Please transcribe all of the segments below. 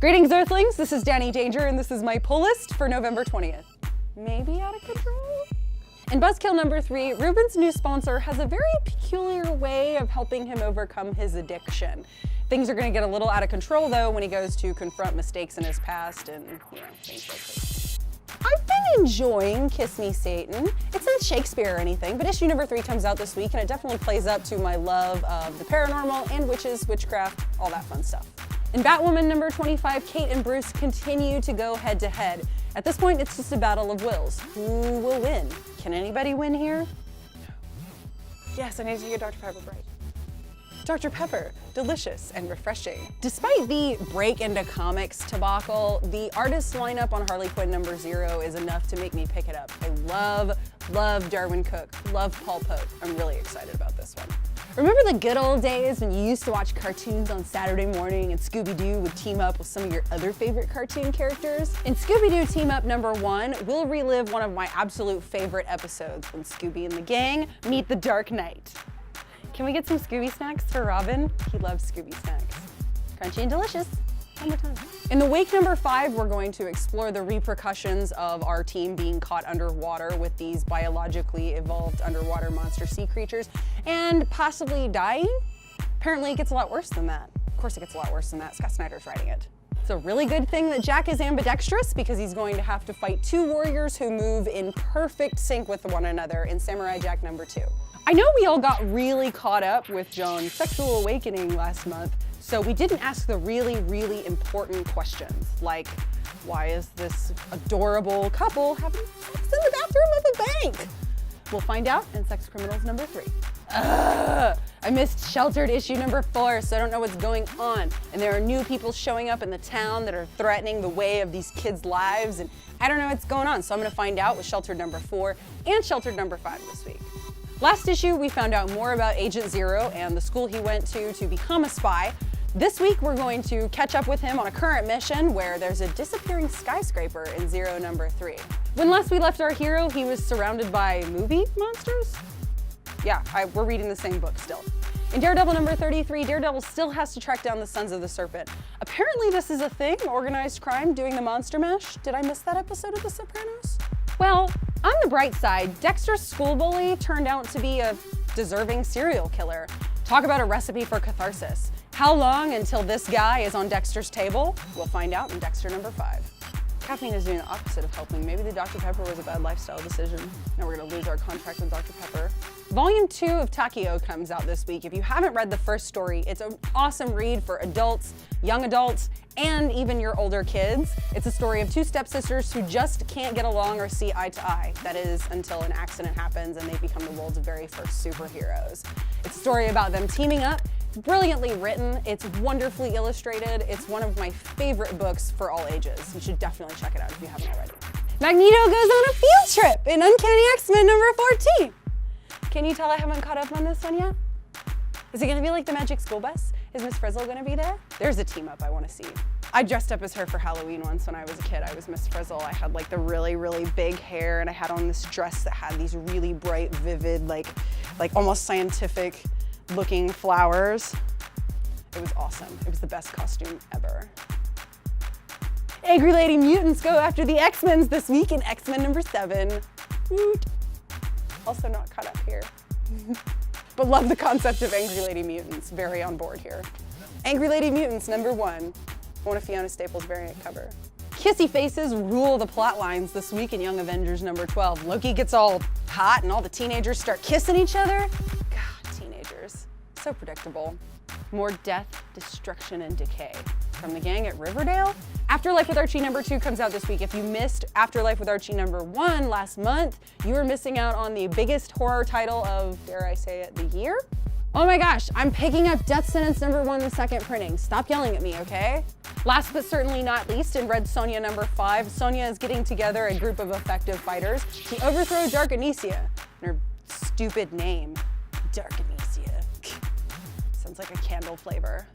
Greetings, Earthlings. This is Danny Danger, and this is my pull list for November 20th. Maybe out of control? In Buzzkill number 3, Ruben's new sponsor has a very peculiar way of helping him overcome his addiction. Things are going to get a little out of control, though, when he goes to confront mistakes in his past and, things like this. I've been enjoying Kiss Me Satan. It's not Shakespeare or anything, but issue number 3 comes out this week, and it definitely plays up to my love of the paranormal and witches, witchcraft, all that fun stuff. In Batwoman number 25, Kate and Bruce continue to go head to head. At this point, it's just a battle of wills. Who will win? Can anybody win here? No. Yes, I need to hear Dr. Pepper Bright. Dr. Pepper, delicious and refreshing. Despite the break into comics debacle, the artist lineup on Harley Quinn number 0 is enough to make me pick it up. I love Darwin Cook, love Paul Pope. I'm really excited about this one. Remember the good old days when you used to watch cartoons on Saturday morning and Scooby-Doo would team up with some of your other favorite cartoon characters? In Scooby-Doo Team Up number 1, we'll relive one of my absolute favorite episodes when Scooby and the gang meet the Dark Knight. Can we get some Scooby snacks for Robin? He loves Scooby snacks. Crunchy and delicious. One more time. In the Wake number 5, we're going to explore the repercussions of our team being caught underwater with these biologically evolved underwater monster sea creatures and possibly dying. Apparently it gets a lot worse than that. Of course it gets a lot worse than that. Scott Snyder's writing it. It's a really good thing that Jack is ambidextrous because he's going to have to fight 2 warriors who move in perfect sync with one another in Samurai Jack number 2. I know we all got really caught up with Joan's sexual awakening last month, so we didn't ask the really important questions, like, why is this adorable couple having sex in the bathroom of a bank? We'll find out in Sex Criminals number 3. I missed Sheltered issue number 4, so I don't know what's going on. And there are new people showing up in the town that are threatening the way of these kids' lives, and I don't know what's going on, so I'm gonna find out with Sheltered number 4 and Sheltered number 5 this week. Last issue, we found out more about Agent Zero and the school he went to become a spy. This week, we're going to catch up with him on a current mission where there's a disappearing skyscraper in Zero number 3. When last we left our hero, he was surrounded by movie monsters? Yeah, we're reading the same book still. In Daredevil number 33, Daredevil still has to track down the Sons of the Serpent. Apparently this is a thing, organized crime doing the Monster Mash. Did I miss that episode of The Sopranos? Well, on the bright side, Dexter's school bully turned out to be a deserving serial killer. Talk about a recipe for catharsis. How long until this guy is on Dexter's table? We'll find out in Dexter number 5. Caffeine is doing the opposite of helping. Maybe the Dr. Pepper was a bad lifestyle decision. Now we're gonna lose our contract with Dr. Pepper. Volume 2 of Takio comes out this week. If you haven't read the first story, it's an awesome read for adults, young adults, and even your older kids. It's a story of 2 stepsisters who just can't get along or see eye to eye. That is, until an accident happens and they become the world's very first superheroes. It's a story about them teaming up. It's brilliantly written, it's wonderfully illustrated, it's one of my favorite books for all ages. You should definitely check it out if you haven't already. Magneto goes on a field trip in Uncanny X-Men number 14. Can you tell I haven't caught up on this one yet? Is it gonna be like the Magic School Bus? Is Miss Frizzle gonna be there? There's a team up I wanna see. I dressed up as her for Halloween once when I was a kid. I was Miss Frizzle. I had like the really big hair and I had on this dress that had these really bright, vivid, like almost scientific looking flowers. It was awesome. It was the best costume ever. Angry Lady Mutants go after the X-Men's this week in X-Men number 7. Woot. Also not caught up here. But love the concept of Angry Lady Mutants. Very on board here. Angry Lady Mutants number 1. I want a Fiona Staples variant cover. Kissy faces rule the plot lines this week in Young Avengers number 12. Loki gets all hot and all the teenagers start kissing each other. God, teenagers. So predictable. More death, destruction, and decay. From the gang at Riverdale? Afterlife with Archie number 2 comes out this week. If you missed Afterlife with Archie number 1 last month, you were missing out on the biggest horror title of, dare I say it, the year? Oh my gosh, I'm picking up Death Sentence number 1 in the second printing. Stop yelling at me, okay? Last but certainly not least, in Red Sonja number 5, Sonja is getting together a group of effective fighters to overthrow Dark Anicia. And her stupid name, Dark Anicia. Sounds like a candle flavor.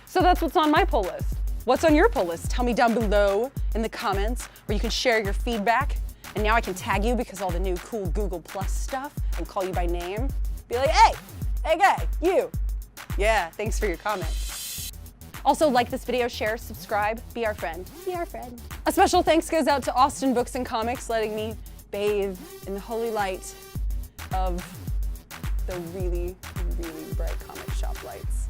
So that's what's on my pull list. What's on your pull list? Tell me down below in the comments where you can share your feedback. And now I can tag you because all the new cool Google Plus stuff and call you by name. Be like, hey guy, you. Yeah, thanks for your comment. Also, like this video, share, subscribe, be our friend. Be our friend. A special thanks goes out to Austin Books and Comics, letting me bathe in the holy light of the really, really bright comic shop lights.